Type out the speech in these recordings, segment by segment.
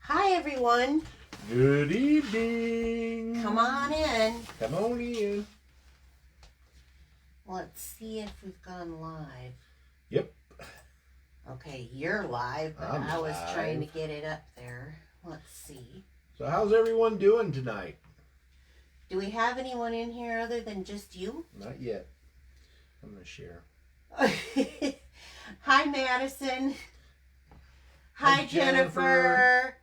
Hi, everyone. Good evening. Come on in. Come on in. Let's see if we've gone live. Yep. Okay, you're live, but I was trying to get it up there. Let's see. So how's everyone doing tonight? Do we have anyone in here other than just you? Not yet. I'm going to share. Hi, Madison. Hi, Jennifer.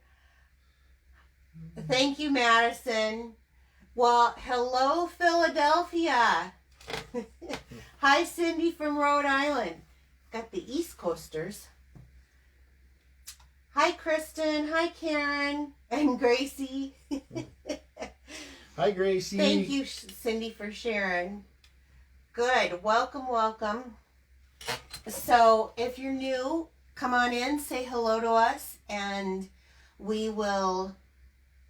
Thank you, Madison. Well, hello, Philadelphia. Hi, Cindy from Rhode Island. Got the East Coasters. Hi, Kristen. Hi, Karen. And Gracie. Hi, Gracie. Thank you, Cindy, for sharing. Good. Welcome, welcome. So, if you're new, come on in, say hello to us, and we will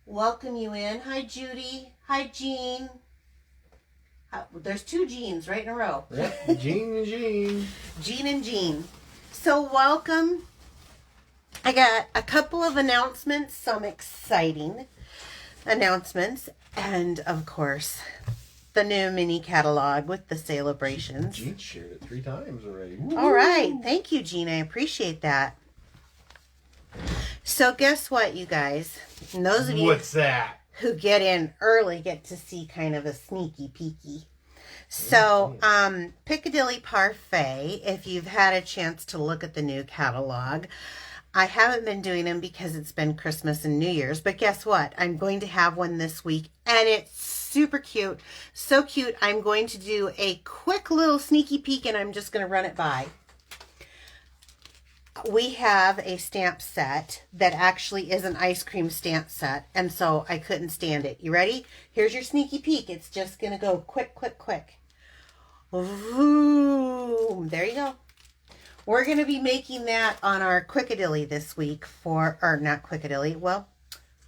welcome you in. Hi, Judy. Hi, Jean. There's two Jeans right in a row. Yep, Jean and Jean. Jean and Jean. So, welcome. I got a couple of announcements, some exciting announcements, and, of course, the new mini catalog with the celebrations. Jean shared it 3 times already. Woo! All right. Thank you, Jean. I appreciate that. So guess what, you guys? And those of you What's that? who get in early get to see kind of a sneaky peeky. So, Piccadilly Parfait, if you've had a chance to look at the new catalog, I haven't been doing them because it's been Christmas and New Year's, but guess what? I'm going to have one this week, and it's super cute. So cute, I'm going to do a quick little sneaky peek, and I'm just going to run it by. We have a stamp set that actually is an ice cream stamp set, and so I couldn't stand it. You ready? Here's your sneaky peek. It's just going to go quick, quick, quick. Boom. There you go. We're going to be making that on our Piccadilly this week or not Piccadilly, well,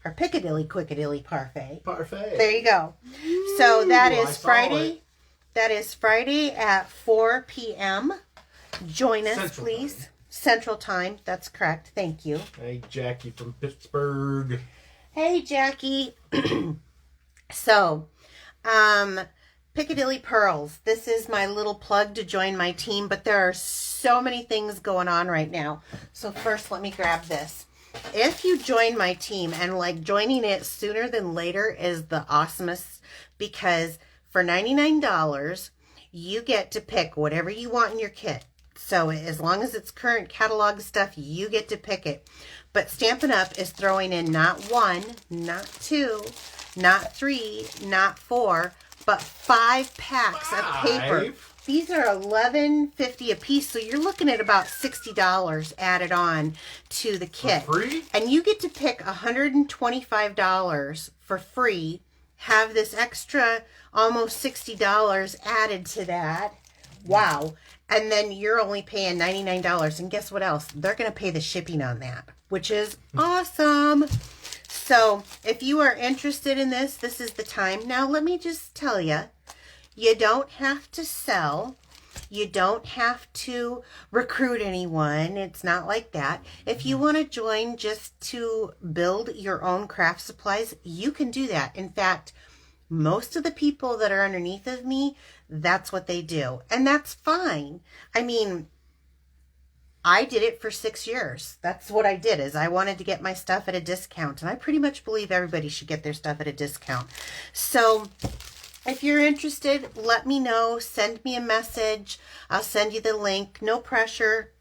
our Piccadilly Parfait. Parfait. There you go. So that is Friday. That is Friday at 4 p.m. Join us, Central please. Time. Central Time. That's correct. Thank you. Hey, Jackie from Pittsburgh. Hey, Jackie. So, Piccadilly Pearls. This is my little plug to join my team, but there are so many things going on right now. So first, let me grab this. If you join my team, and like joining it sooner than later is the awesomest, because for $99, you get to pick whatever you want in your kit. So as long as it's current catalog stuff, you get to pick it. But Stampin' Up! Is throwing in not 1, not 2, not 3, not 4, but 5 packs of paper. These are $11.50 a piece, so you're looking at about $60 added on to the kit. For free? And you get to pick $125 for free, have this extra almost $60 added to that. Wow. And then you're only paying $99. And guess what else? They're going to pay the shipping on that, which is awesome. So if you are interested in this, this is the time. Now, let me just tell you, you don't have to sell. You don't have to recruit anyone. It's not like that. If you want to join just to build your own craft supplies, you can do that. In fact, most of the people that are underneath of me, that's what they do. And that's fine. I mean, I did it for 6 years. That's what I did, is I wanted to get my stuff at a discount. And I pretty much believe everybody should get their stuff at a discount. So if you're interested, let me know. Send me a message. I'll send you the link. No pressure.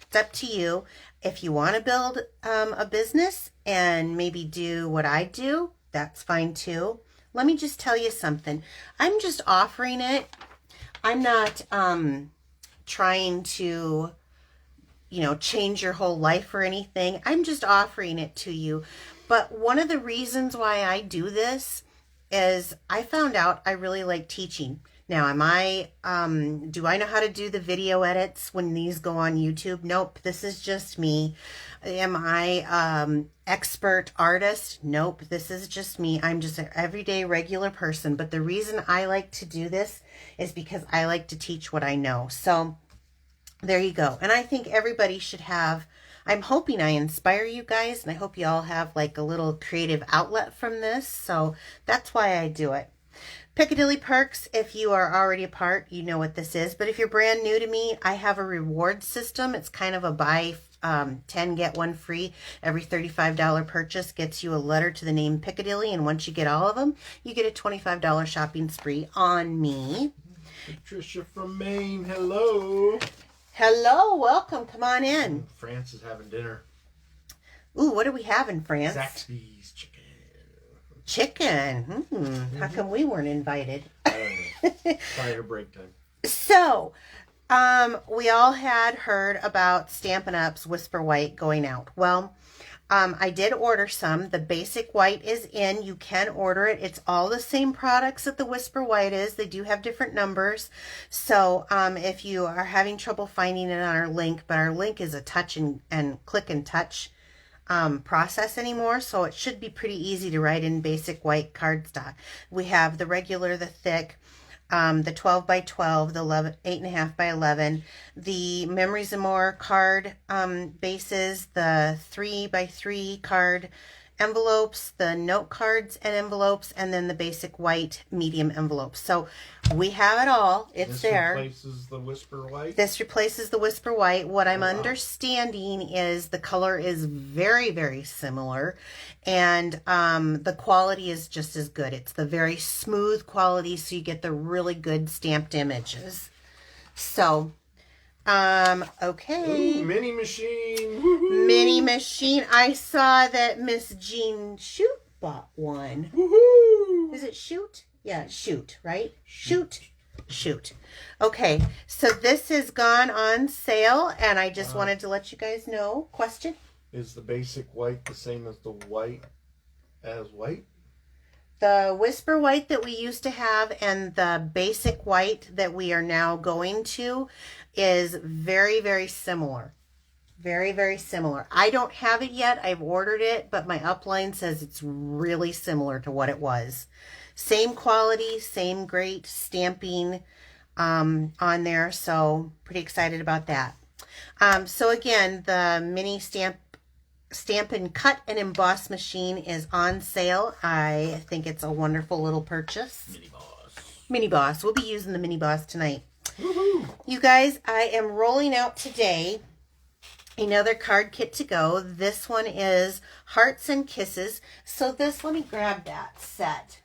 It's up to you. If you want to build a business and maybe do what I do, that's fine too. Let me just tell you something. I'm just offering it. I'm not trying to, change your whole life or anything. I'm just offering it to you. But one of the reasons why I do this is I found out I really like teaching. Now, do I know how to do the video edits when these go on YouTube? Nope, this is just me. Am I expert artist? Nope, this is just me. I'm just an everyday regular person. But the reason I like to do this is because I like to teach what I know. So there you go. And I think everybody should have, I'm hoping I inspire you guys, and I hope you all have like a little creative outlet from this. So that's why I do it. Piccadilly Perks, if you are already a part, you know what this is. But if you're brand new to me, I have a reward system. It's kind of a buy 10, get one free. Every $35 purchase gets you a letter to the name Piccadilly. And once you get all of them, you get a $25 shopping spree on me. Patricia from Maine, hello. Hello, welcome. Come on in. France is having dinner. Ooh, what do we have in France? Zaxby's chicken. Chicken. How come we weren't invited? I don't know. Prior break time. So, we all had heard about Stampin' Up's Whisper White going out. Well, I did order some. The basic white is in. You can order it. It's all the same products that the Whisper White is. They do have different numbers. So, if you are having trouble finding it on our link, but our link is a touch and click and touch process anymore, so it should be pretty easy to write in basic white cardstock. We have the regular, the thick, the 12 by 12, the 8.5 by 11, the Memories and More card bases, the 3 by 3 card envelopes, the note cards and envelopes, and then the basic white medium envelopes. So we have it all. It's there. This replaces the Whisper White? This replaces the Whisper White. What I'm understanding is the color is very, very similar, and the quality is just as good. It's the very smooth quality, so you get the really good stamped images. So, okay. Ooh, mini machine. Woo-hoo. Mini machine. I saw that Miss Jean Shoot bought one. Woohoo! Is it Shoot? Yeah, Shoot, right? Shoot. Okay, so this has gone on sale, and I just wanted to let you guys know. Question? Is the basic white the same as the white white? The Whisper White that we used to have and the basic white that we are now going to is very, very similar. Very, very similar. I don't have it yet. I've ordered it, but my upline says it's really similar to what it was. Same quality, same great stamping on there. So pretty excited about that. So again, the mini Stampin' Cut and Emboss machine is on sale. I think it's a wonderful little purchase. Mini Boss. We'll be using the Mini Boss tonight. Woohoo! You guys, I am rolling out today another card kit to go. This one is Hearts and Kisses. So this, let me grab that set.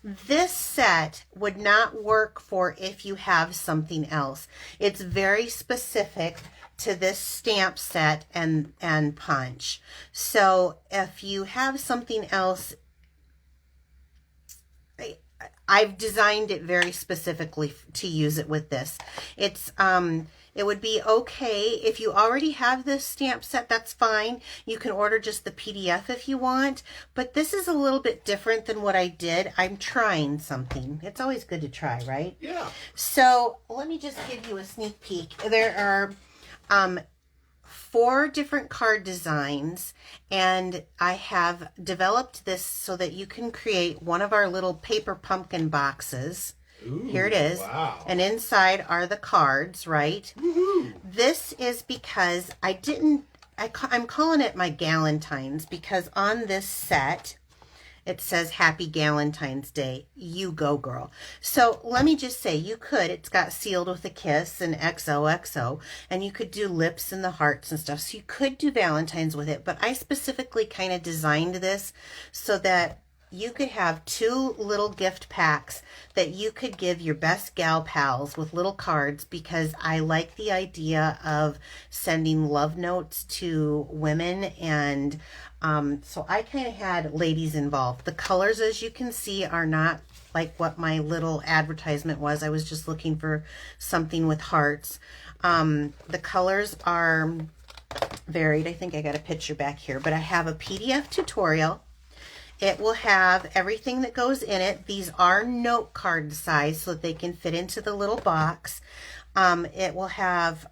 This set would not work for if you have something else. It's very specific to this stamp set and punch. So if you have something else, I've designed it very specifically to use it with this. It's it would be okay if you already have this stamp set. That's fine. You can order just the PDF if you want, but this is a little bit different than what I did. I'm trying something. It's always good to try, right? Yeah. So let me just give you a sneak peek. There are 4 different card designs, and I have developed this so that you can create one of our little paper pumpkin boxes. Ooh, here it is. Wow. And inside are the cards, right? Woohoo! This is because I'm calling it my Galentine's, because on this set it says Happy Galentine's Day. You go, girl. So let me just say, it's got sealed with a kiss and XOXO, and you could do lips and the hearts and stuff. So you could do Valentine's with it, but I specifically kind of designed this so that you could have 2 little gift packs that you could give your best gal pals with little cards, because I like the idea of sending love notes to women, and so I kind of had ladies involved. The colors, as you can see, are not like what my little advertisement was. I was just looking for something with hearts. The colors are varied. I think I got a picture back here, but I have a PDF tutorial. It will have everything that goes in it. These are note card size so that they can fit into the little box. It will have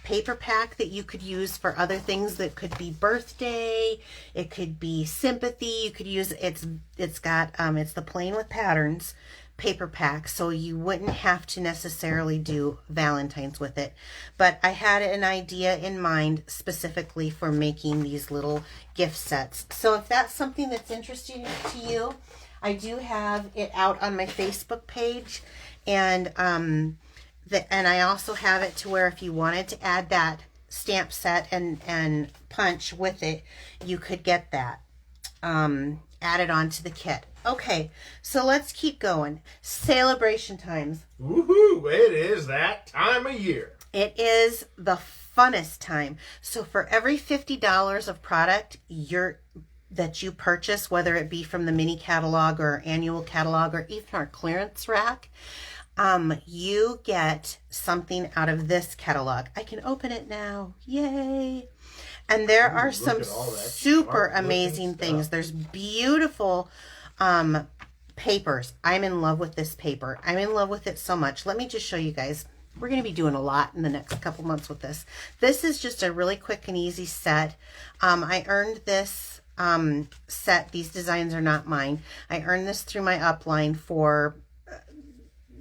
paper pack that you could use for other things. That could be birthday, it could be sympathy. You could use it's the plain with patterns paper pack, so you wouldn't have to necessarily do Valentine's with it. But I had an idea in mind specifically for making these little gift sets. So if that's something that's interesting to you, I do have it out on my Facebook page, and I also have it to where if you wanted to add that stamp set and punch with it, you could get that added onto the kit. Okay, so let's keep going. Celebration times. Woohoo! It is that time of year. It is the funnest time. So for every $50 of product that you purchase, whether it be from the mini catalog or annual catalog or even our clearance rack, you get something out of this catalog. I can open it now. Yay! And there are some super amazing things. There's beautiful papers. I'm in love with this paper. I'm in love with it so much. Let me just show you guys. We're going to be doing a lot in the next couple months with this. This is just a really quick and easy set. I earned this set. These designs are not mine. I earned this through my upline for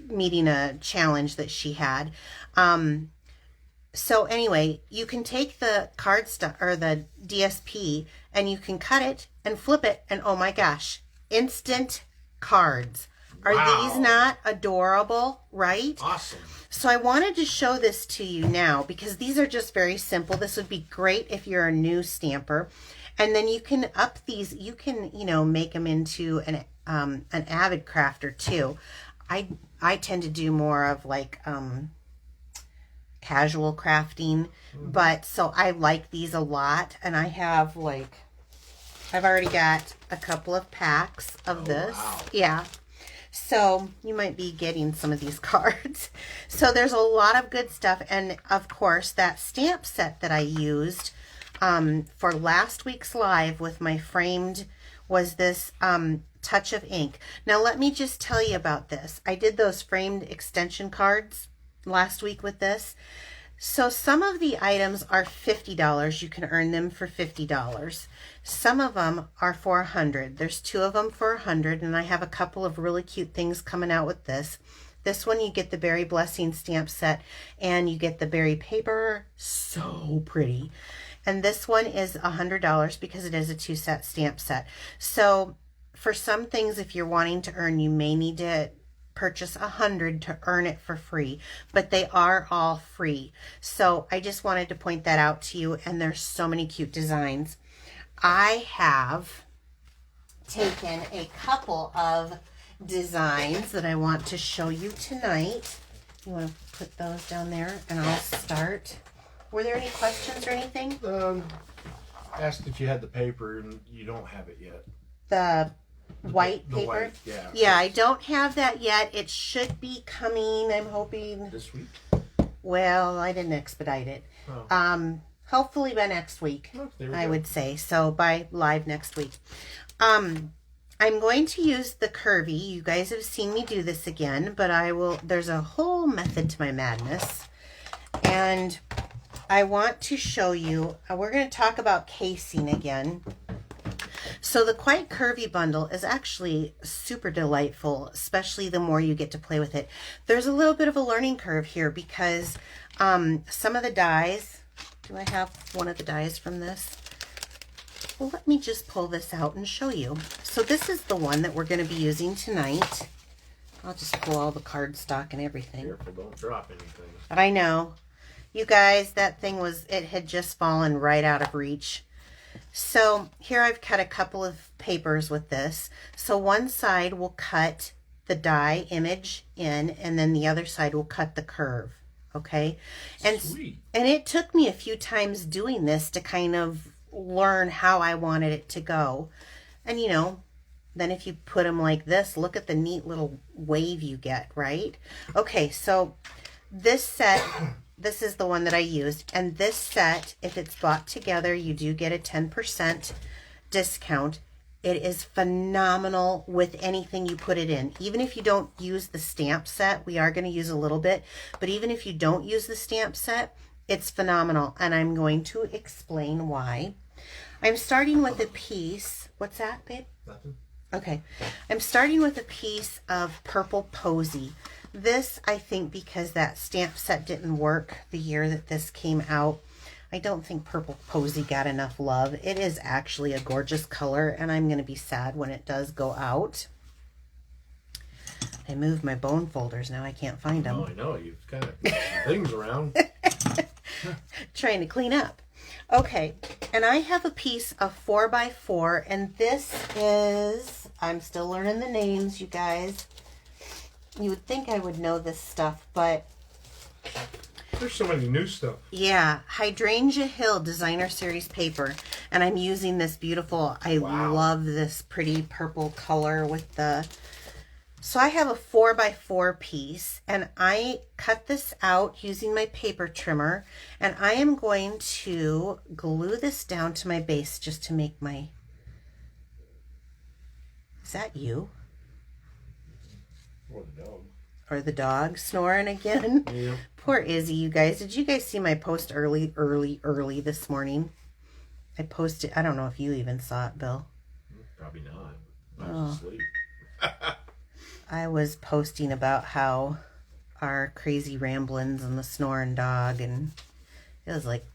meeting a challenge that she had. So anyway, you can take the or the DSP and you can cut it and flip it, and oh my gosh, instant cards. Are these not adorable, right? Awesome. So I wanted to show this to you now because these are just very simple. This would be great if you're a new stamper. And then you can up these, you can, make them into an avid crafter too. I tend to do more of like casual crafting, but so I like these a lot, and I have I've already got a couple of packs of this. Wow. Yeah. So you might be getting some of these cards. So there's a lot of good stuff, and of course that stamp set that I used for last week's live with my framed was this touch of ink. Now let me just tell you about this. I did those framed extension cards last week with this. So some of the items are $50. You can earn them for $50. Some of them are for $100. There's 2 of them for $100, and I have a couple of really cute things coming out with this. This one you get the Berry Blessing stamp set, and you get the berry paper. So pretty. And this one is $100 because it is a 2-set stamp set. So for some things, if you're wanting to earn, you may need to purchase $100 to earn it for free, but they are all free. So I just wanted to point that out to you, and there's so many cute designs. I have taken a couple of designs that I want to show you tonight. You want to put those down there, and I'll start. Were there any questions or anything? Asked if you had the paper, and you don't have it yet. The white paper? White, yeah. Yeah, I don't have that yet. It should be coming, I'm hoping. This week? Well, I didn't expedite it. Oh. Hopefully by next week, I would say. So by live next week. I'm going to use the Curvy. You guys have seen me do this again, but there's a whole method to my madness. And I want to show you, we're going to talk about casing again. So the Quite Curvy bundle is actually super delightful, especially the more you get to play with it. There's a little bit of a learning curve here because some of the dies, do I have one of the dies from this? Well, let me just pull this out and show you. So this is the one that we're going to be using tonight. I'll just pull all the cardstock and everything. Careful, don't drop anything. I know. You guys, that thing it had just fallen right out of reach. So here I've cut a couple of papers with this. So one side will cut the die image in, and then the other side will cut the curve. Okay. And sweet. And it took me a few times doing this to kind of learn how I wanted it to go. And then if you put them like this, look at the neat little wave you get, right? Okay, so this set, this is the one that I used. And this set, if it's bought together, you do get a 10% discount. It is phenomenal with anything you put it in. Even if you don't use the stamp set, we are going to use a little bit. But even if you don't use the stamp set, it's phenomenal. And I'm going to explain why. I'm starting with a piece. What's that, babe? Nothing. Okay, I'm starting with a piece of Purple Posy. This, I think, because that stamp set didn't work the year that this came out, I don't think Purple Posy got enough love. It is actually a gorgeous color, and I'm going to be sad when it does go out. I moved my bone folders. Now I can't find them. Oh, I know. You've kind of moved some things around. Trying to clean up. Okay, and I have a piece of 4x4, and this is, I'm still learning the names, you guys. You would think I would know this stuff, but There's so many new stuff. yeah, Hydrangea Hill Designer Series paper, and I'm using this beautiful, I love this pretty purple color with the, so I have a 4x4 piece, and I cut this out using my paper trimmer, and I am going to glue this down to my base just to make my, is that you? Or the dog. Or the dog snoring again? Yeah. Poor Izzy, you guys. Did you guys see my post early this morning? I posted, I don't know if you even saw it, Bill. Probably not. I was asleep. I was posting about how our crazy ramblings and the snoring dog, and it was like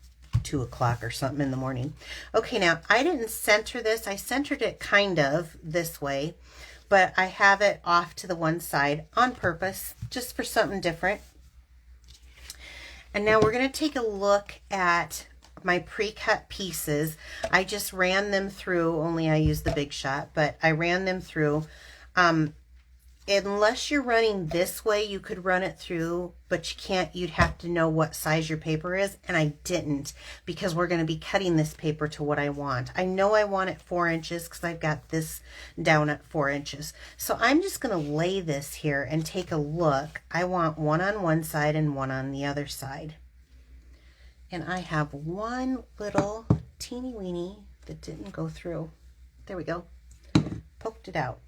2 o'clock or something in the morning. Okay, now I didn't center this. I centered it kind of this way, but I have it off to the one side on purpose, just for something different. And now we're going to take a look at my pre-cut pieces. I just ran them through, only I used the Big Shot, but I ran them through. Unless you're running this way, you could run it through, but you can't. You'd have to know what size your paper is, and I didn't, because we're going to be cutting this paper to what I want. I know I want it 4 inches because I've got this down at 4 inches. So I'm just going to lay this here and take a look. I want one on one side and one on the other side. And I have one little teeny weeny that didn't go through. There we go. Poked it out.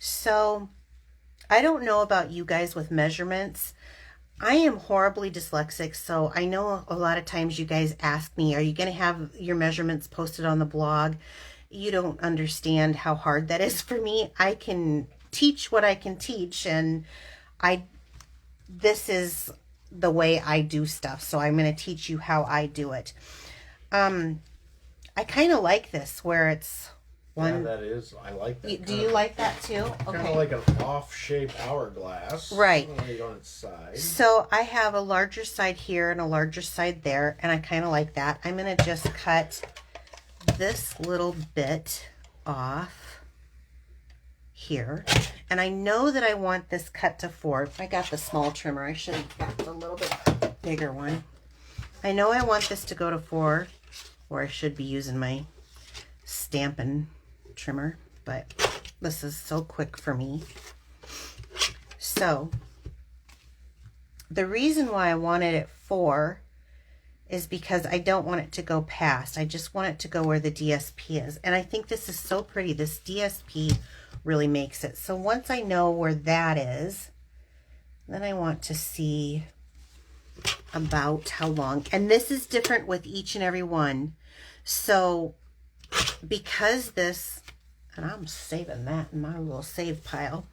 So I don't know about you guys with measurements. I am horribly dyslexic, so I know a lot of times you guys ask me, are you going to have your measurements posted on the blog? You don't understand how hard that is for me. I can teach what I can teach, and this is the way I do stuff, so I'm going to teach you how I do it. I kind of like this where it's one. Yeah, that is. I like that. Do you like that too? Kind of like an off-shaped hourglass. Right. Right on its side. So I have a larger side here and a larger side there, and I kind of like that. I'm going to just cut this little bit off here. And I know that I want this cut to 4. I got the small trimmer. I should have got the little bit bigger one. I know I want this to go to 4, or I should be using my Stampin trimmer, but this is so quick for me. So the reason why I wanted it 4 is because I don't want it to go past. I just want it to go where the DSP is. And I think this is so pretty. This DSP really makes it. So once I know where that is, then I want to see about how long. And this is different with each and every one. So because this, and I'm saving that in my little save pile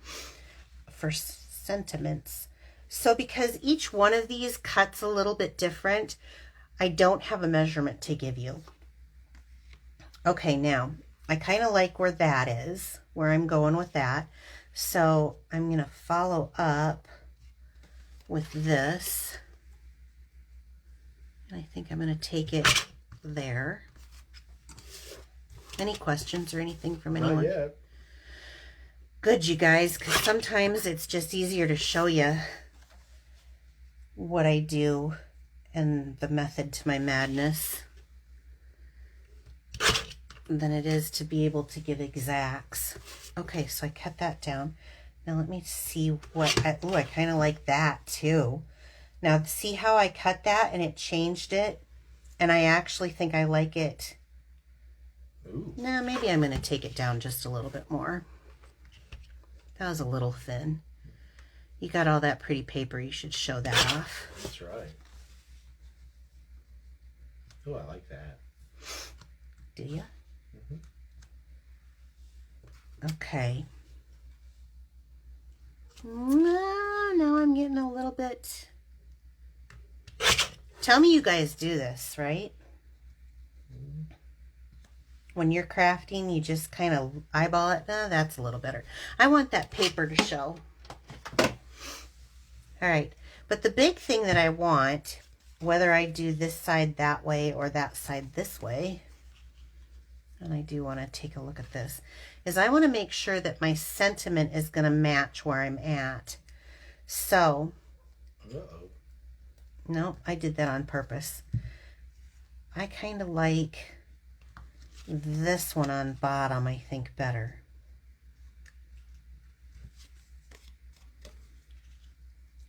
for sentiments. So because each one of these cuts a little bit different, I don't have a measurement to give you. Okay, now I kind of like where that is, where I'm going with that. So I'm going to follow up with this. And I think I'm going to take it there. Any questions or anything from anyone? Not yet. Good, you guys, because sometimes it's just easier to show you what I do and the method to my madness than it is to be able to give exacts. Okay, so I cut that down. Now let me see what, I kind of like that too. Now see how I cut that and it changed it? And I actually think I like it. Ooh. Now maybe I'm going to take it down just a little bit more. That was a little thin. You got all that pretty paper. You should show that off. That's right. Oh, I like that. Do you? Okay. No, I'm getting a little bit... Tell me you guys do this, right? When you're crafting, you just kind of eyeball it. That's a little better. I want that paper to show. All right. But the big thing that I want, whether I do this side that way or that side this way, and I do want to take a look at this, is I want to make sure that my sentiment is going to match where I'm at. So, no, I did that on purpose. I kind of like this one on bottom, I think, better.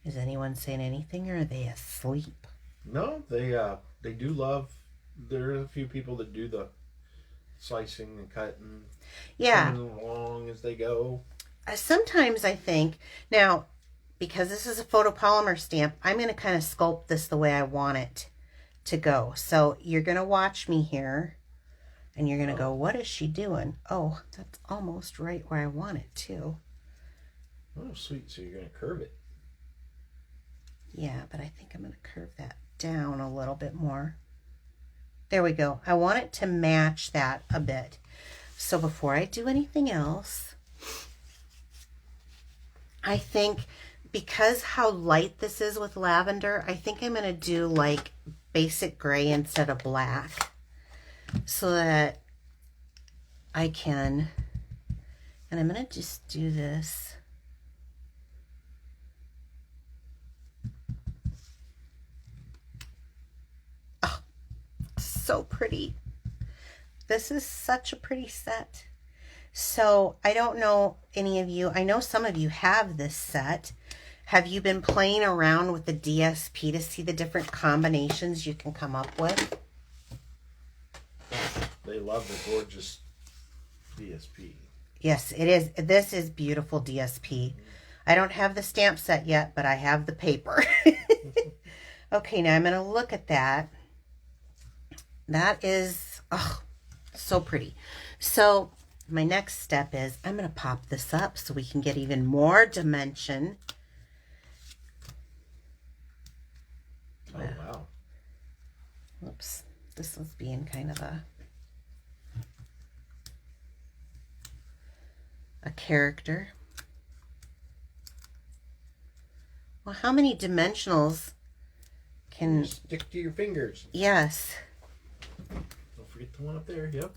Is anyone saying anything, or are they asleep? No, they do love. There are a few people that do the slicing and cutting. Yeah. Coming along as they go. Sometimes I think, now, because this is a photopolymer stamp, I'm going to kind of sculpt this the way I want it to go. So you're going to watch me here, and you're going to go, what is she doing? Oh, that's almost right where I want it too. Oh, sweet. So you're going to curve it. Yeah, but I think I'm going to curve that down a little bit more. There we go. I want it to match that a bit. So before I do anything else, I think because how light this is with lavender, I think I'm going to do like basic gray instead of black so that I can, and I'm going to just do this. Oh, so pretty. This is such a pretty set. So I don't know any of you, I know some of you have this set. Have you been playing around with the DSP to see the different combinations you can come up with? They love the gorgeous DSP. Yes, it is. This is beautiful DSP. I don't have the stamp set yet, but I have the paper. Okay, now I'm going to look at that. That is, oh, so pretty. So my next step is I'm going to pop this up so we can get even more dimension. Oh, wow. Oops, this was being kind of a character. Well, how many dimensionals can... Stick to your fingers. Yes. Don't forget the one up there. Yep.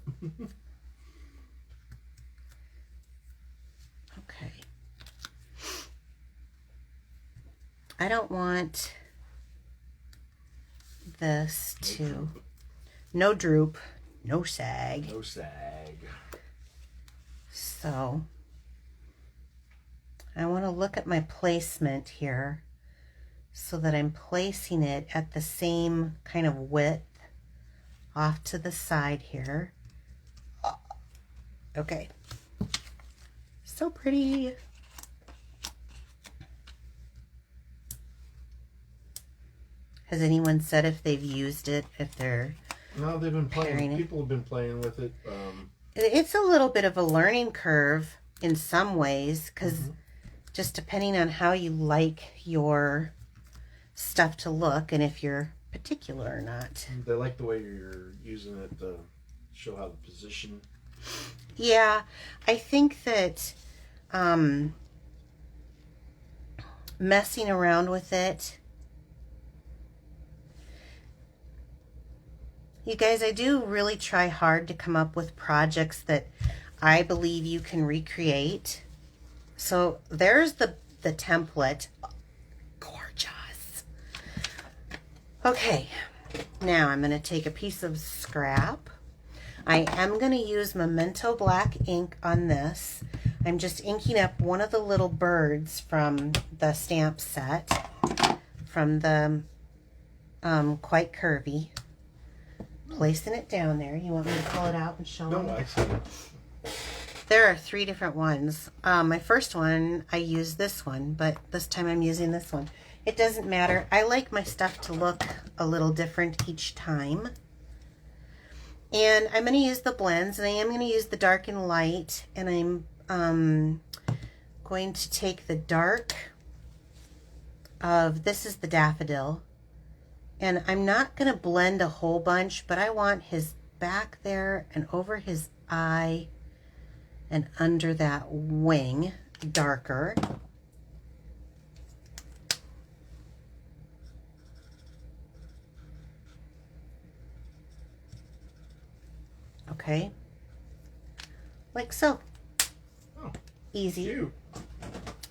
Okay. I don't want this to... No droop. No sag. No sag. So I want to look at my placement here so that I'm placing it at the same kind of width off to the side here. Okay. So pretty. Has anyone said if they've used it, if they're... No, they've been playing. It. People have been playing with it. It's a little bit of a learning curve in some ways, because just depending on how you like your stuff to look and if you're particular or not. They like the way you're using it to show how the position. Yeah, I think that messing around with it, you guys, I do really try hard to come up with projects that I believe you can recreate. So there's the template. Gorgeous. Okay, now I'm going to take a piece of scrap. I am going to use Memento black ink on this. I'm just inking up one of the little birds from the stamp set from the Quite Curvy. Placing it down there. You want me to pull it out and show No, me? I see it. There are 3 different ones. My first one, I used this one, but this time I'm using this one. It doesn't matter. I like my stuff to look a little different each time. And I'm going to use the blends, and I am going to use the dark and light, and I'm going to take the dark of, this is the daffodil, and I'm not going to blend a whole bunch, but I want his back there and over his eye and under that wing darker. Okay, like so. Oh, easy. cute.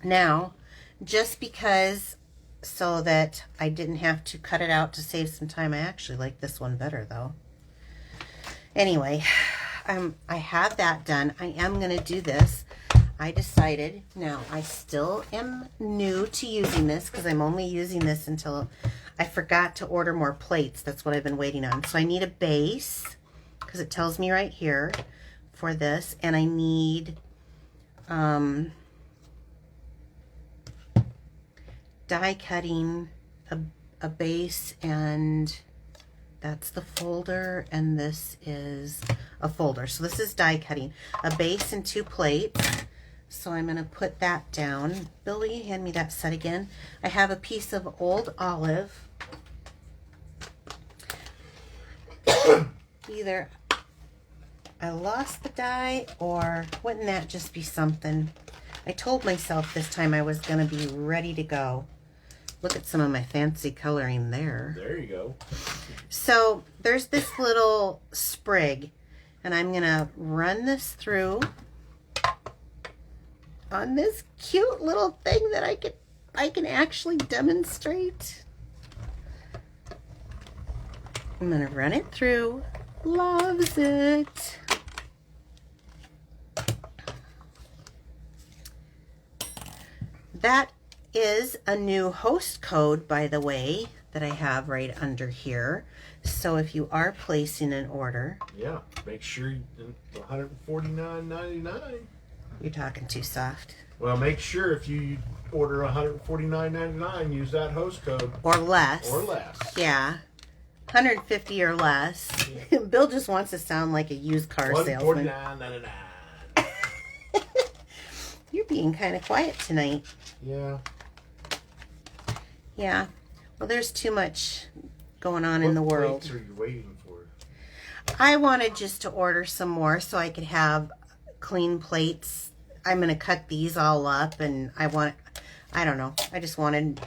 Now, just because, so that I didn't have to cut it out to save some time, I actually like this one better though. Anyway, I have that done. I am going to do this. I decided, now I still am new to using this because I'm only using this until I forgot to order more plates. That's what I've been waiting on. So I need a base because it tells me right here for this, and I need die cutting, a base, and that's the folder, and this is a folder. So this is die cutting, a base and 2 plates. So I'm going to put that down. Bill, will you hand me that set again? I have a piece of old olive. Either I lost the die, or wouldn't that just be something? I told myself this time I was going to be ready to go. Look at some of my fancy coloring there. There you go. So there's this little sprig, and I'm going to run this through on this cute little thing that I can actually demonstrate. I'm going to run it through. Loves it. That is a new host code, by the way, that I have right under here. So if you are placing an order, yeah, make sure $149.99. You're talking too soft. Well, make sure if you order $149.99, use that host code Or less. or less. Yeah. 150 or less. Yeah. Bill just wants to sound like a used car salesman. $149.99. You're being kind of quiet tonight. Yeah. Yeah. Well, there's too much going on in the world. What plates are you waiting for? I wanted just to order some more so I could have clean plates. I'm going to cut these all up, and I don't know. I just wanted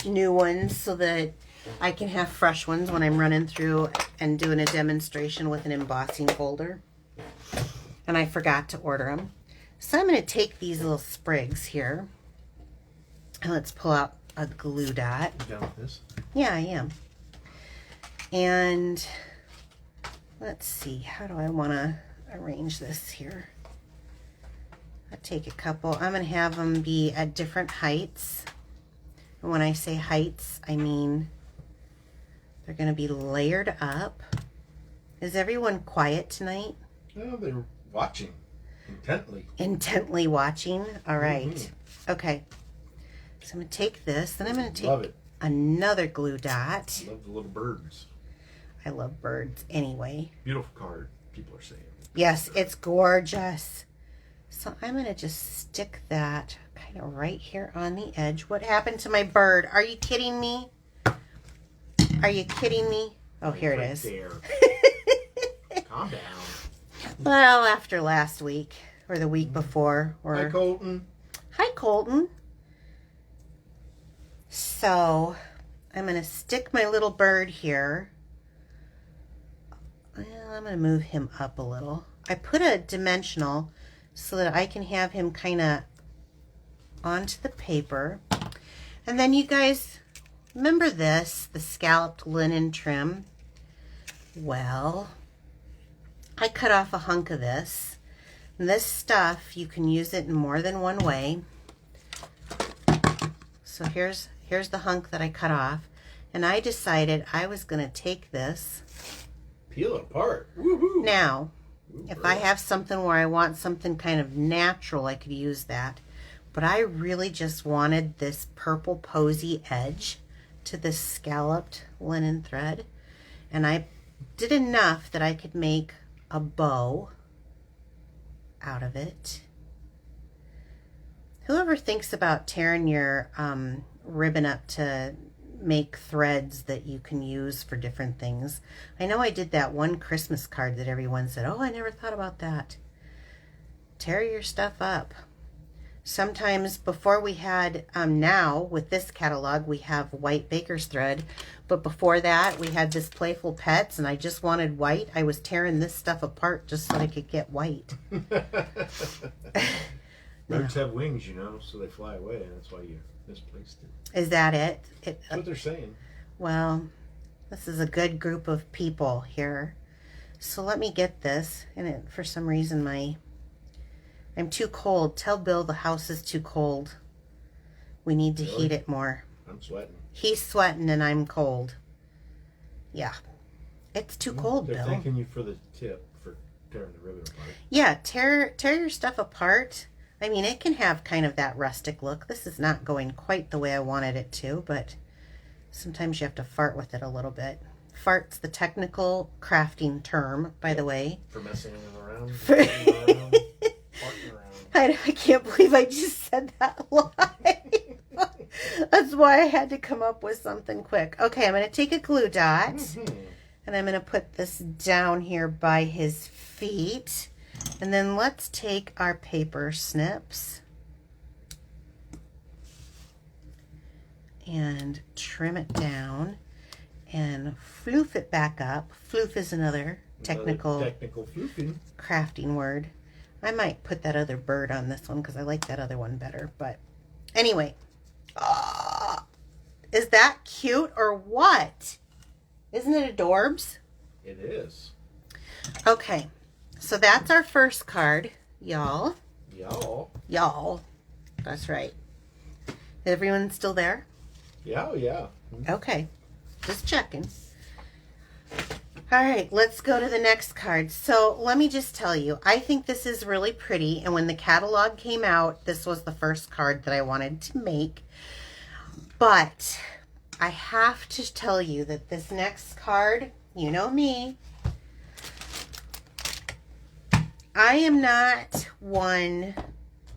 new ones so that I can have fresh ones when I'm running through and doing a demonstration with an embossing folder. And I forgot to order them. So I'm going to take these little sprigs here. And let's pull out a glue dot. You done with this? Yeah, I am. And let's see, how do I want to arrange this here? I'll take a couple. I'm going to have them be at different heights. And when I say heights, I mean they're going to be layered up. Is everyone quiet tonight? No, they're watching intently. Intently watching? All right. Okay. So I'm going to take this, then I'm going to take another glue dot. Love the little birds. I love birds anyway. Beautiful card, people are saying. Yes, it's gorgeous. So I'm going to just stick that kind of right here on the edge. What happened to my bird? Are you kidding me? Are you kidding me? Oh, here it is. There. Calm down. Well, after last week or the week before. Or... Hi, Colton. Hi, Colton. So I'm going to stick my little bird here. Well, I'm going to move him up a little. I put a dimensional so that I can have him kind of onto the paper. And then you guys remember this, the scalloped linen trim? Well, I cut off a hunk of this. And this stuff, you can use it in more than one way. So here's the hunk that I cut off. And I decided I was going to take this. Peel it apart. Woohoo. Now, if I have something where I want something kind of natural, I could use that. But I really just wanted this purple posy edge to this scalloped linen thread. And I did enough that I could make a bow out of it. Whoever thinks about tearing your ribbon up to make threads that you can use for different things. I know I did that one Christmas card that everyone said, oh, I never thought about that. Tear your stuff up. Sometimes before we had, now with this catalog, we have white baker's thread. But before that, we had this Playful Pets, and I just wanted white. I was tearing this stuff apart just so I could get white. Birds have wings, you know, so they fly away, and that's why you misplaced it. Is that it? That's what they're saying. Well, this is a good group of people here. So let me get this. And for some reason, I'm too cold. Tell Bill the house is too cold. We need to heat it more. I'm sweating. He's sweating and I'm cold. Yeah. It's too cold, They're Bill. thanking you for the tip for tearing the ribbon apart. Yeah, tear your stuff apart. I mean, it can have kind of that rustic look. This is not going quite the way I wanted it to, but sometimes you have to fart with it a little bit. Fart's the technical crafting term, by the way. For messing around. Farting around. I can't believe I just said that live. That's why I had to come up with something quick. Okay, I'm going to take a glue dot, and I'm going to put this down here by his feet. And then let's take our paper snips and trim it down and floof it back up. Floof is another technical floofing. crafting word. I might put that other bird on this one because I like that other one better. But anyway, is that cute or what? Isn't it adorbs? It is. Okay, so that's our first card, y'all. Y'all. That's right. Everyone still there? Yeah. Okay, just checking. All right, let's go to the next card. So let me just tell you, I think this is really pretty. And when the catalog came out, this was the first card that I wanted to make. But I have to tell you that this next card, you know me, I am not one,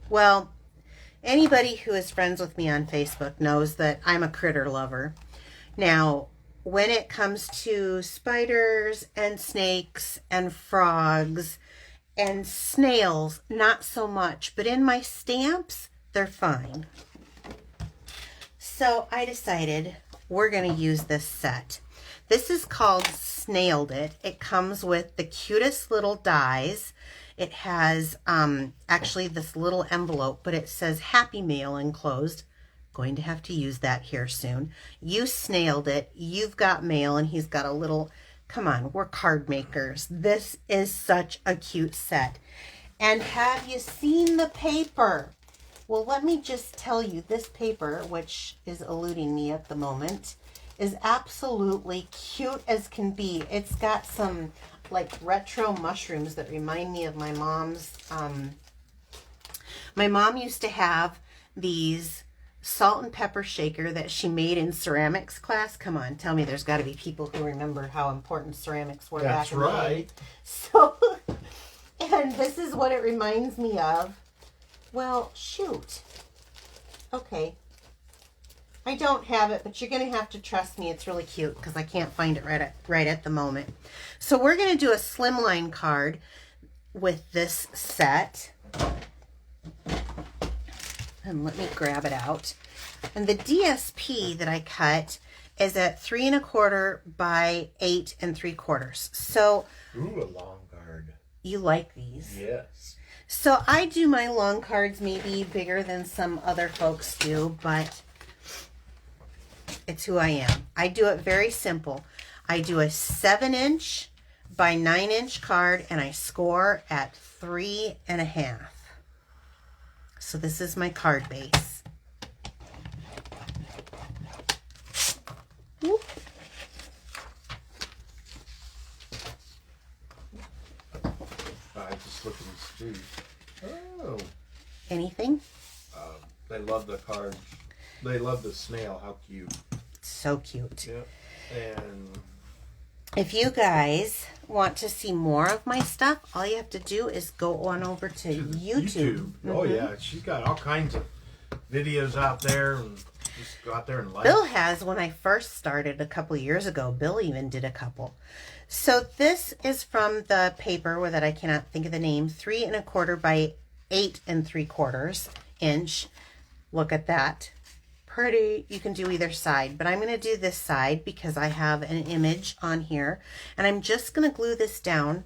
well, anybody who is friends with me on Facebook knows that I'm a critter lover. Now, when it comes to spiders and snakes and frogs and snails, not so much. But in my stamps, they're fine. So I decided we're going to use this set. This is called Snailed It. It comes with the cutest little dies. It has actually this little envelope, but it says Happy Mail enclosed. Going to have to use that here soon. You snailed it. You've got mail, and he's got a little, come on, we're card makers. This is such a cute set. And have you seen the paper? Well, let me just tell you, this paper, which is eluding me at the moment, is absolutely cute as can be. It's got some like retro mushrooms that remind me of my mom's. My mom used to have these salt and pepper shaker that she made in ceramics class. Come on, tell me there's got to be people who remember how important ceramics were back in the day. That's right. So, and this is what it reminds me of. Well, shoot. Okay. I don't have it, but you're going to have to trust me. It's really cute because I can't find it right at the moment. So we're going to do a slimline card with this set. And let me grab it out. And the DSP that I cut is at 3 1/4 by 8 3/4. So, ooh, a long card. You like these? Yes. So I do my long cards maybe bigger than some other folks do, but it's who I am. I do it very simple. I do a 7" by 9" card, and I score at 3 1/2. So this is my card base. Whoop. I just look at these too. Oh. Anything? They love the card. They love the snail. How cute. So cute. Yeah. And if you guys want to see more of my stuff, all you have to do is go on over to YouTube. Oh yeah, she's got all kinds of videos out there, and just go out there and like. Bill has, when I first started a couple of years ago, Bill even did a couple. So this is from the paper that I cannot think of the name, 3 1/4 by 8 3/4 inch. Look at that. Pretty. You can do either side, but I'm going to do this side because I have an image on here, and I'm just going to glue this down,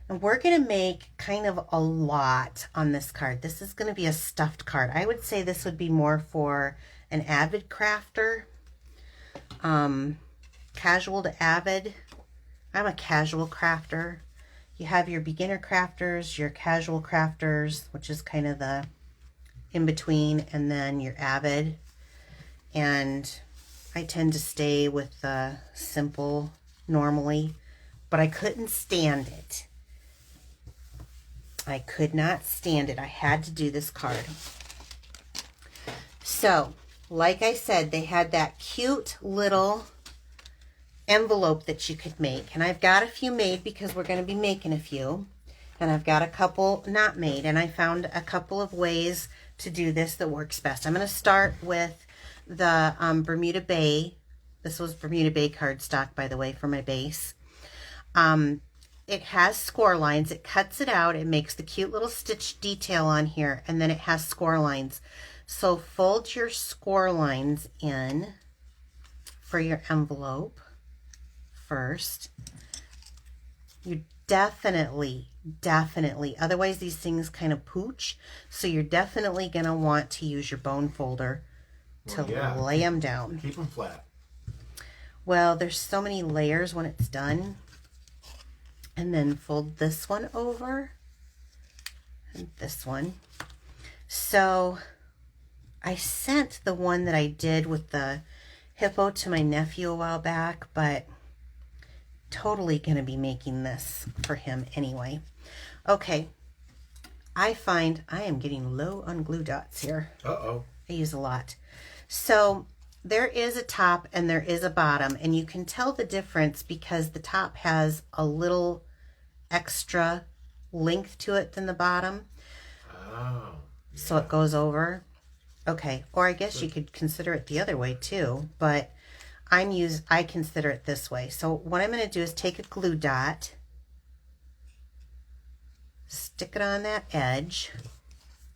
and we're going to make kind of a lot on this card. This is going to be a stuffed card. I would say this would be more for an avid crafter, casual to avid. I'm a casual crafter. You have your beginner crafters, your casual crafters, which is kind of the in between, and then your avid. And I tend to stay with the simple normally, but I couldn't stand it. I could not stand it. I had to do this card. So, like I said, they had that cute little envelope that you could make. And I've got a few made because we're going to be making a few. And I've got a couple not made. And I found a couple of ways to do this that works best. I'm going to start with the Bermuda Bay. This was Bermuda Bay cardstock, by the way, for my base. It has score lines. It cuts it out. It makes the cute little stitch detail on here, and then it has score lines. So fold your score lines in for your envelope first. You definitely, otherwise these things kind of pooch, so you're definitely going to want to use your bone folder to lay them down. Keep them flat. Well, there's so many layers when it's done. And then fold this one over and this one. So I sent the one that I did with the hippo to my nephew a while back, but totally going to be making this for him anyway. Okay, I find I am getting low on glue dots here. Uh-oh. I use a lot. So there is a top and there is a bottom, and you can tell the difference because the top has a little extra length to it than the bottom. Oh. Yeah. So it goes over. Okay, or I guess you could consider it the other way too, but I consider it this way. So what I'm going to do is take a glue dot, stick it on that edge,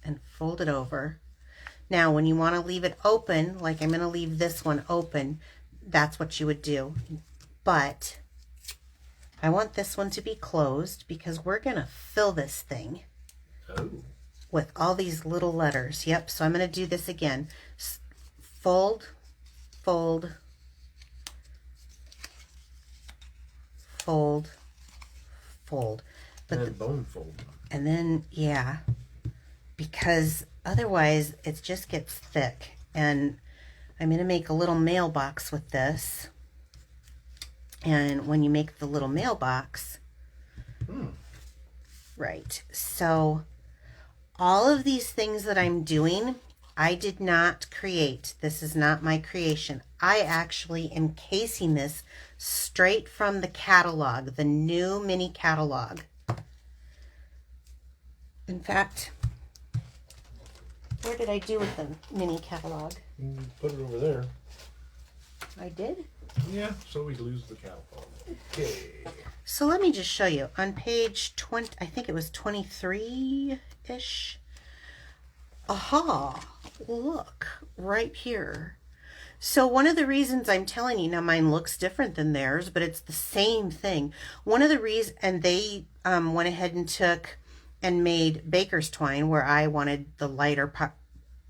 and fold it over. Now, when you want to leave it open, like I'm going to leave this one open, that's what you would do. But I want this one to be closed because we're going to fill this thing with all these little letters. Yep, so I'm going to do this again. Fold, fold, fold, fold. But and then bone fold. And then, yeah, because otherwise it just gets thick. And I'm going to make a little mailbox with this. And when you make the little mailbox, right, so all of these things that I'm doing, I did not create. This is not my creation. I actually am casing this straight from the catalog, the new mini catalog. In fact, where did I do with the mini catalog? You put it over there. I did? Yeah, so we lose the catalog. Okay. So let me just show you. On page 20, I think it was 23-ish. Aha, look, right here. So one of the reasons I'm telling you, now mine looks different than theirs, but it's the same thing. One of the reasons, and they went ahead and took and made baker's twine where I wanted the lighter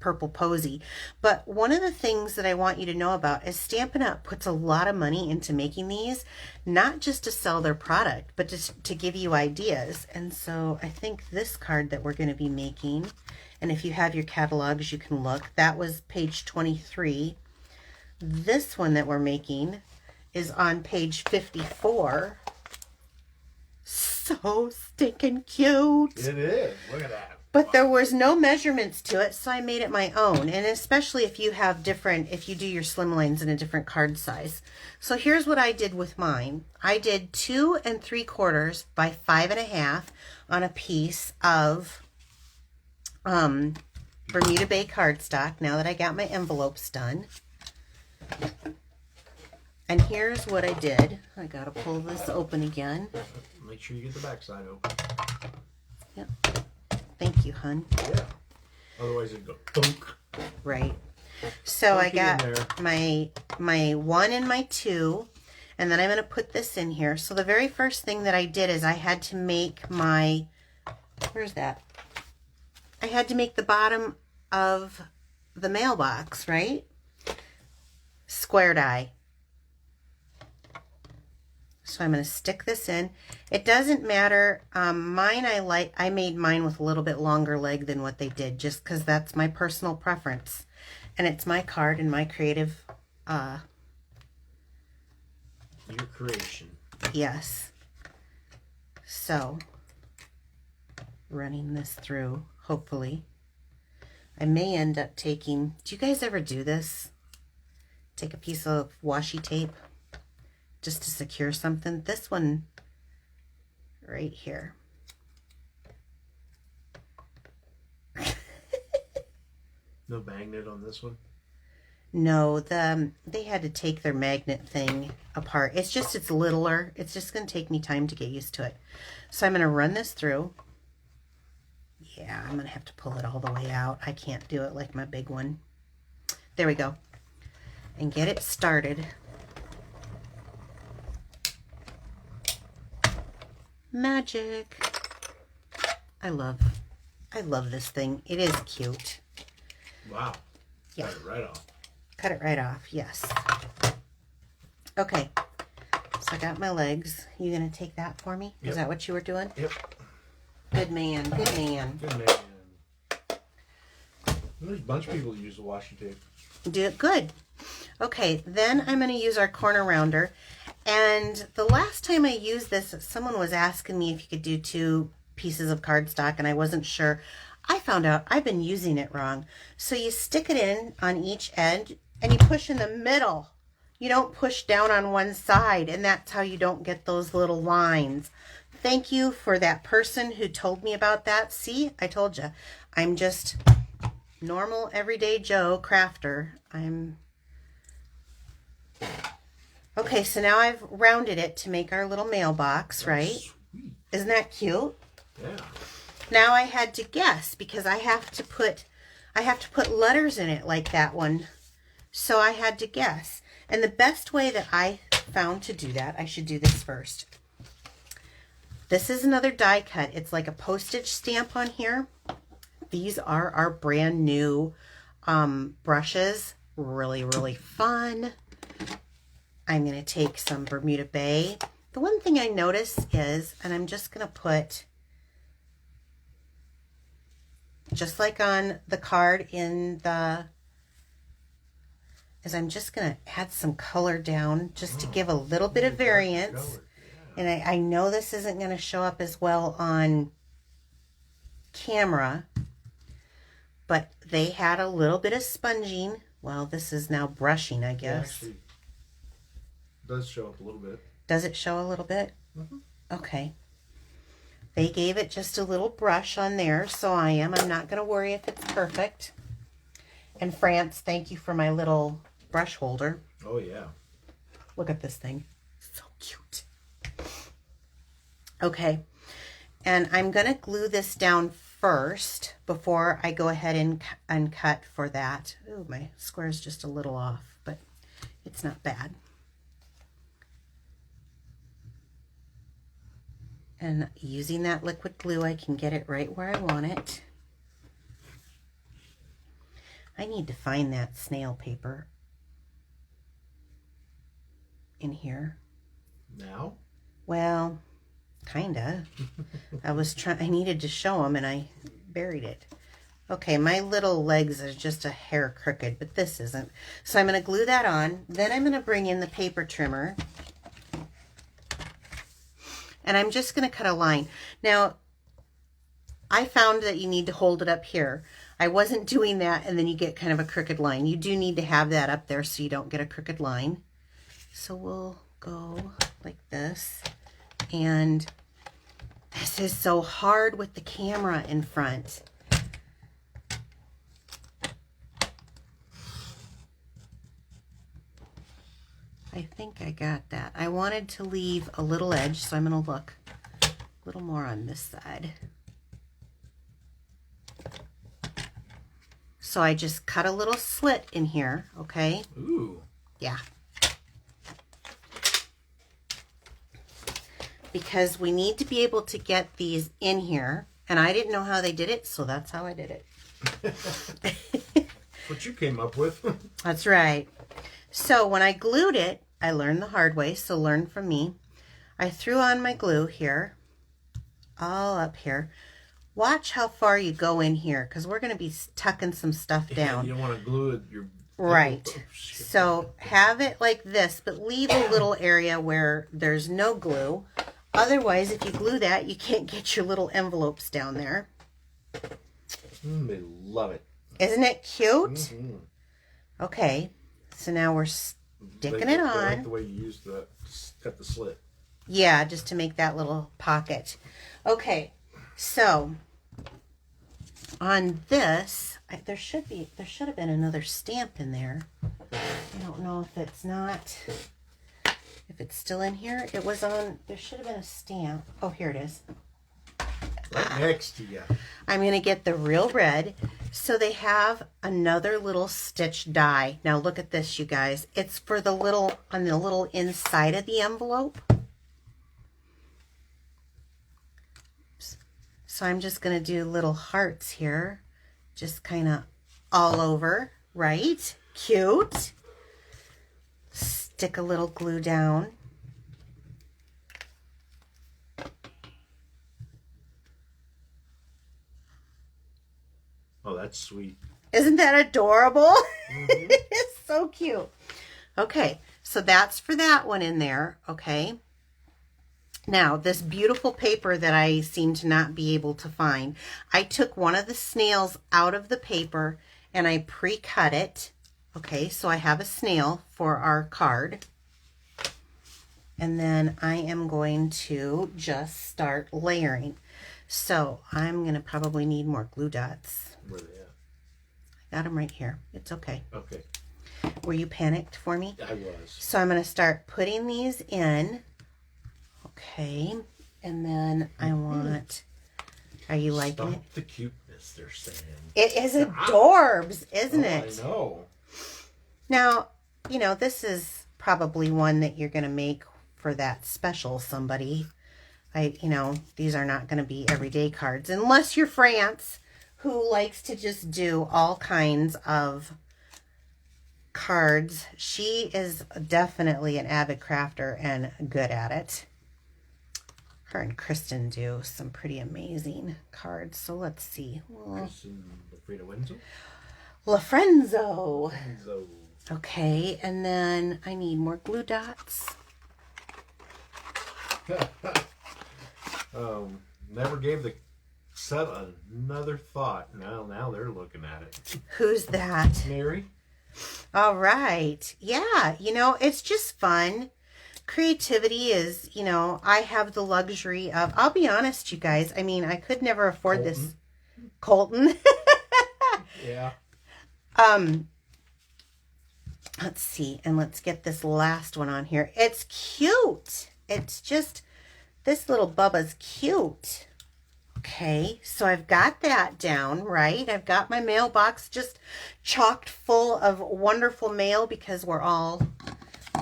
purple posy. But one of the things that I want you to know about is Stampin' Up! Puts a lot of money into making these, not just to sell their product, but to give you ideas. And so I think this card that we're going to be making, and if you have your catalogs, you can look, that was page 23. This one that we're making is on page 54. So stinking cute. It is. Look at that. But there was no measurements to it, so I made it my own. And especially if you have different, if you do your slim lines in a different card size. So here's what I did with mine. I did 2 3/4 by 5 1/2 on a piece of Bermuda Bay cardstock, now that I got my envelopes done. And here's what I did. I gotta pull this open again. Make sure you get the back side open. Yep. Thank you, hun. Yeah. Otherwise it'd go thunk. Right. So I got my 1 and my 2, and then I'm going to put this in here. So the very first thing that I did is I had to make my, where's that? I had to make the bottom of the mailbox, right? Square die. So I'm going to stick this in. It doesn't matter. Mine, I made mine with a little bit longer leg than what they did, just because that's my personal preference. And it's my card and my creative. Your creation. Yes. So, running this through, hopefully. I may end up taking, do you guys ever do this? Take a piece of washi tape just to secure something. This one right here. No magnet on this one? No, they had to take their magnet thing apart. It's littler. It's just going to take me time to get used to it. So I'm going to run this through. Yeah, I'm going to have to pull it all the way out. I can't do it like my big one. There we go. And get it started. Magic. I love this thing. It is cute. Wow. Yeah. Cut it right off. Cut it right off, yes. Okay. So I got my legs. You gonna take that for me? Yep. Is that what you were doing? Yep. Good man, good man. Good man. There's a bunch of people who use the washi tape. Do it good. Okay, then I'm gonna use our corner rounder. And the last time I used this, someone was asking me if you could do 2 pieces of cardstock, and I wasn't sure. I found out I've been using it wrong. So you stick it in on each end and you push in the middle. You don't push down on one side, and that's how you don't get those little lines. Thank you for that person who told me about that. See, I told you. I'm just normal, everyday Joe crafter. Okay, so now I've rounded it to make our little mailbox, right? Sweet. Isn't that cute? Yeah. Now I had to guess because I have to put letters in it like that one. So I had to guess. And the best way that I found to do that, I should do this first. This is another die cut. It's like a postage stamp on here. These are our brand new brushes. Really, really fun. I'm going to take some Bermuda Bay. The one thing I notice is, and I'm just going to put, just like on the card in the, is I'm just going to add some color down just to give a little bit of variance. And I know this isn't going to show up as well on camera, but they had a little bit of sponging. Well, this is now brushing, I guess. Actually, it does show up a little bit. Does it show a little bit? Mm-hmm. Okay. They gave it just a little brush on there, so I'm not going to worry if it's perfect. And France, thank you for my little brush holder. Oh, yeah. Look at this thing. So cute. Okay. And I'm going to glue this down first before I go ahead and cut for that. Ooh, my square's just a little off, but it's not bad. And using that liquid glue, I can get it right where I want it. I need to find that snail paper in here. Now? Well, kinda. I needed to show them and I buried it. Okay, my little legs are just a hair crooked, but this isn't. So I'm going to glue that on. Then I'm going to bring in the paper trimmer. And I'm just going to cut a line. Now, I found that you need to hold it up here. I wasn't doing that, and then you get kind of a crooked line. You do need to have that up there so you don't get a crooked line. So we'll go like this. And this is so hard with the camera in front. I think I got that. I wanted to leave a little edge, so I'm going to look a little more on this side. So I just cut a little slit in here, okay? Ooh. Yeah. Because we need to be able to get these in here. And I didn't know how they did it, so that's how I did it. What you came up with. That's right. So when I glued it, I learned the hard way, so learn from me. I threw on my glue here, all up here. Watch how far you go in here, because we're going to be tucking some stuff down. You don't want to glue it. Right. Oh, shit. So have it like this, but leave a little area where there's no glue. Otherwise, if you glue that, you can't get your little envelopes down there. They love it. Isn't it cute? Mm-hmm. Okay. So now we're sticking it on. I like the way you used cut the slit. Yeah, just to make that little pocket. Okay. So on this, there should have been another stamp in there. I don't know if it's still in here. It was on, there should have been a stamp. Oh, here it is. Right next to you. I'm going to get the real red. So they have another little stitch die. Now look at this, you guys. It's for the little, on the little inside of the envelope. So I'm just going to do little hearts here. Just kind of all over, right? Cute. Stick a little glue down. Oh, that's sweet. Isn't that adorable? Mm-hmm. It's so cute. Okay, so that's for that one in there, okay? Now, this beautiful paper that I seem to not be able to find, I took one of the snails out of the paper and I pre-cut it. Okay, so I have a snail for our card. And then I am going to just start layering. So I'm going to probably need more glue dots. Where are they at? I got them right here. It's okay. Okay. Were you panicked for me? I was. So I'm going to start putting these in. Okay. And then I want, are you liking it? Stop the cuteness, they're saying. It is adorbs, isn't it? I know. Now, you know, this is probably one that you're going to make for that special somebody. You know, these are not going to be everyday cards. Unless you're France, who likes to just do all kinds of cards. She is definitely an avid crafter and good at it. Her and Kristen do some pretty amazing cards. So let's see. LaFrenzo. Okay, and then I need more glue dots. Never gave the set another thought. Now they're looking at it. Who's that? Mary. All right. Yeah, you know, it's just fun. Creativity is, you know, I have the luxury of, I'll be honest, you guys, I mean, I could never afford this. Colton. Yeah. Let's see, and let's get this last one on here. It's cute. It's just, this little Bubba's cute. Okay, so I've got that down, right? I've got my mailbox just chocked full of wonderful mail because we're all,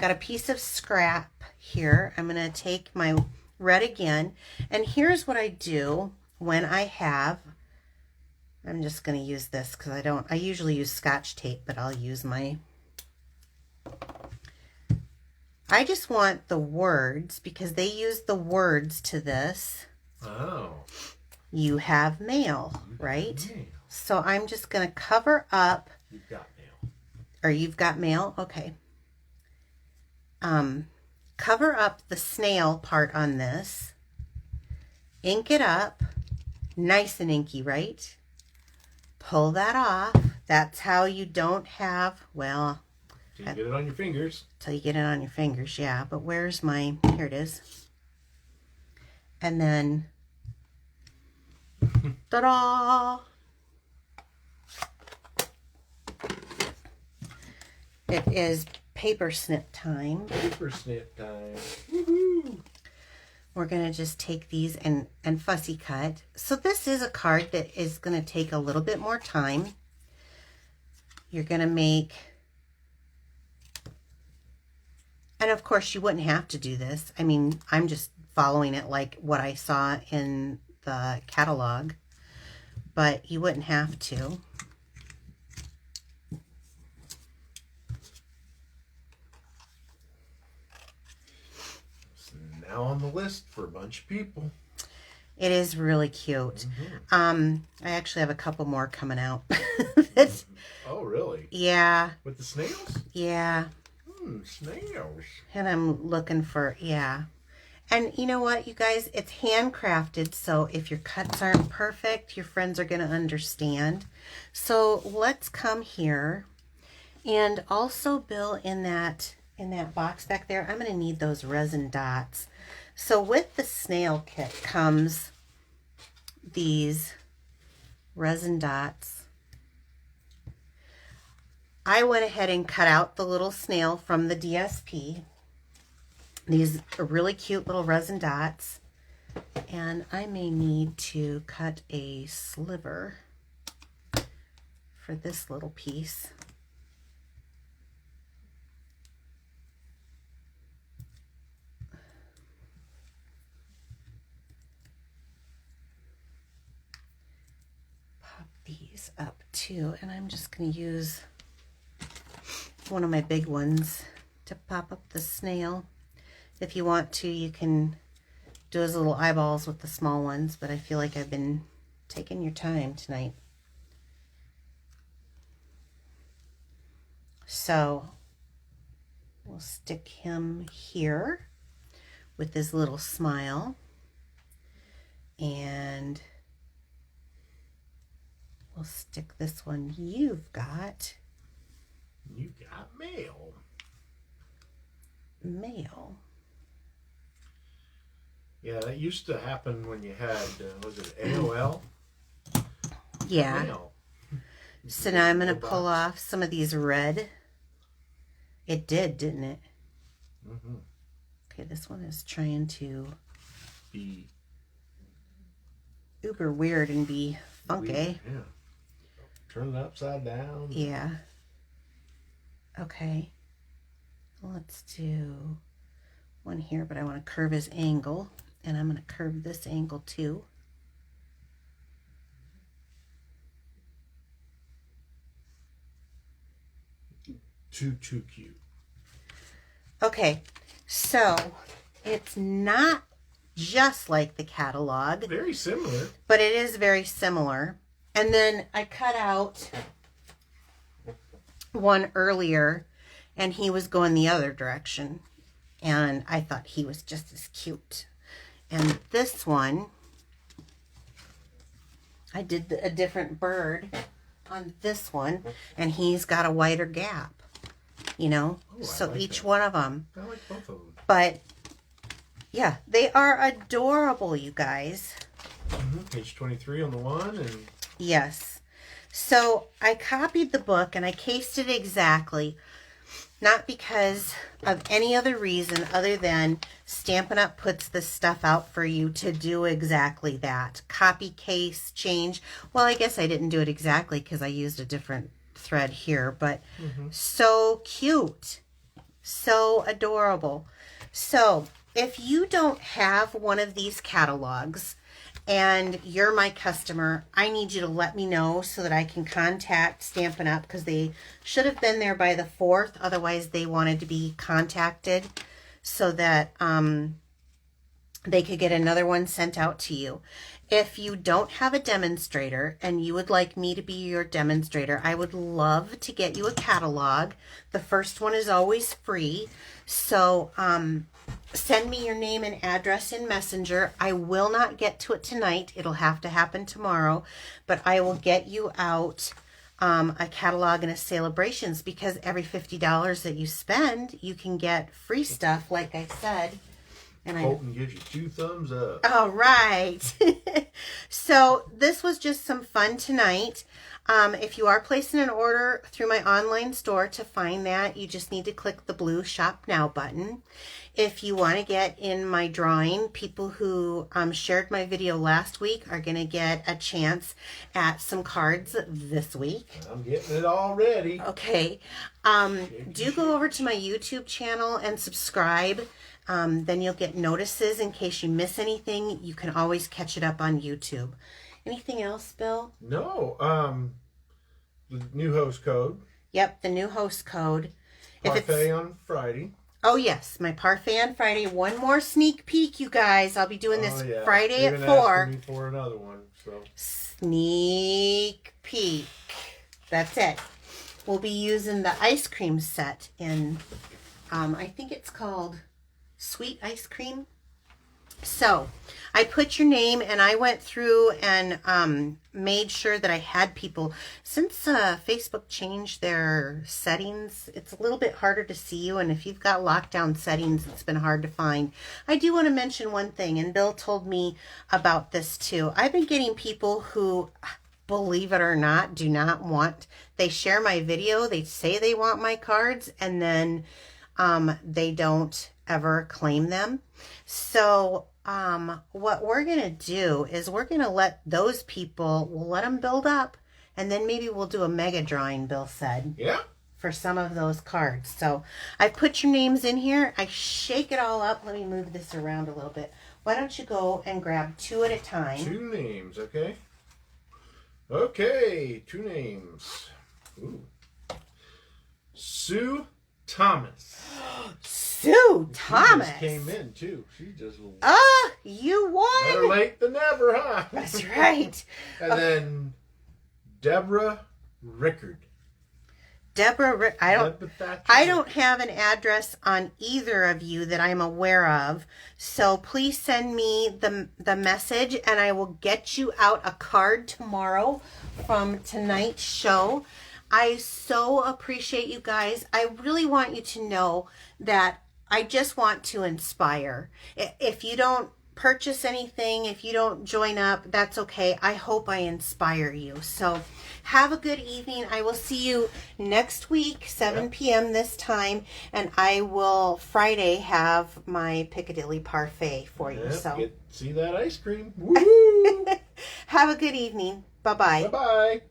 got a piece of scrap here. I'm going to take my red again, and here's what I do when I have, I'm just going to use this because I usually use Scotch tape, but I'll use my, I just want the words because they use the words to this. Oh. You have mail, right? Mail. So I'm just going to cover up. You've got mail. Or you've got mail? Okay. Cover up the snail part on this. Ink it up. Nice and inky, right? Pull that off. That's how you don't have, well, So you get it on your fingers. till you get it on your fingers, yeah. But where's my, here it is. And then, ta-da! It is paper snip time. Paper snip time. Woohoo! We're going to just take these and fussy cut. So this is a card that is going to take a little bit more time. You're going to make, and of course you wouldn't have to do this. I mean, I'm just following it like what I saw in the catalog, but you wouldn't have to. Now on the list for a bunch of people. It is really cute. Mm-hmm. I actually have a couple more coming out. Oh, really? Yeah. With the snails? Yeah. Snails. And I'm looking for, yeah. And you know what, you guys? It's handcrafted, so if your cuts aren't perfect, your friends are going to understand. So let's come here. And also, Bill, in that box back there, I'm going to need those resin dots. So with the snail kit comes these resin dots. I went ahead and cut out the little snail from the DSP. These are really cute little resin dots. And I may need to cut a sliver for this little piece. These up too, and I'm just going to use one of my big ones to pop up the snail. If you want to, you can do his little eyeballs with the small ones, but I feel like I've been taking your time tonight. So we'll stick him here with his little smile, and we'll stick this one you've got. You got mail. Mail. Yeah, that used to happen when you had, was it AOL? Yeah. Mail. So now I'm going to pull off some of these red. It did, didn't it? Mm-hmm. Okay, this one is trying to Be uber weird and be funky. weird, yeah. Turn it upside down. Yeah. Okay. Let's do one here, but I want to curve his angle. And I'm going to curve this angle too. Too cute. Okay, so it's not just like the catalog, Very similar. but it is very similar. And then I cut out one earlier, and he was going the other direction. And I thought he was just as cute. And this one, I did a different bird on this one, and he's got a wider gap, you know? Oh, so like each that. one of them. I like both of them. But, yeah, they are adorable, you guys. Mm-hmm. Page 23 on the one, and Yes. So I copied the book and I cased it exactly, not because of any other reason other than Stampin' Up! Puts this stuff out for you to do exactly that. Copy, case, change. Well, I guess I didn't do it exactly because I used a different thread here, but so cute. So adorable. So if you don't have one of these catalogs, and you're my customer, I need you to let me know so that I can contact Stampin' Up! Because they should have been there by the 4th. Otherwise, they wanted to be contacted so that they could get another one sent out to you. If you don't have a demonstrator and you would like me to be your demonstrator, I would love to get you a catalog. The first one is always free. So send me your name and address in Messenger. I will not get to it tonight. It'll have to happen tomorrow. But I will get you out a catalog and a celebrations, because every $50 that you spend, you can get free stuff, like I said. And Colton gives you 2 thumbs up. All right. So this was just some fun tonight. If you are placing an order through my online store, to find that, you just need to click the blue Shop Now button. If you want to get in my drawing, people who shared my video last week are going to get a chance at some cards this week. I'm getting it already. Okay. Do go over to my YouTube channel and subscribe. Then you'll get notices in case you miss anything. You can always catch it up on YouTube. Anything else, Bill? No. The new host code. Yep, the new host code. Parfait on Friday. Oh, yes, my Parfait on Friday. One more sneak peek, you guys. I'll be doing this Friday at 4. Me for another one, so. Sneak peek. That's it. We'll be using the ice cream set in, I think it's called Sweet Ice Cream. So I put your name, and I went through and made sure that I had people. Since Facebook changed their settings, it's a little bit harder to see you, and if you've got lockdown settings, it's been hard to find. I do want to mention one thing, and Bill told me about this too. I've been getting people who, believe it or not, do not want, they share my video, they say they want my cards, and then they don't ever claim them. So what we're going to do is we're going to let those people, we'll let them build up, and then maybe we'll do a mega drawing, Bill said. Yeah. For some of those cards. So I put your names in here. I shake it all up. Let me move this around a little bit. Why don't you go and grab 2 at a time? 2 names, okay? Okay, 2 names. Ooh. Sue Thomas. Sue Thomas. She just came in too. She just. You won. Better late than never, huh? That's right. And then Deborah Rickard. I don't have an address on either of you that I'm aware of. So please send me the message, and I will get you out a card tomorrow from tonight's show. I so appreciate you guys. I really want you to know that I just want to inspire. If you don't purchase anything, if you don't join up, that's okay. I hope I inspire you. So have a good evening. I will see you next week, 7 p.m. this time, and I will Friday have my Piccadilly Parfait for you. So see that ice cream. Woo! Have a good evening. Bye-bye. Bye-bye.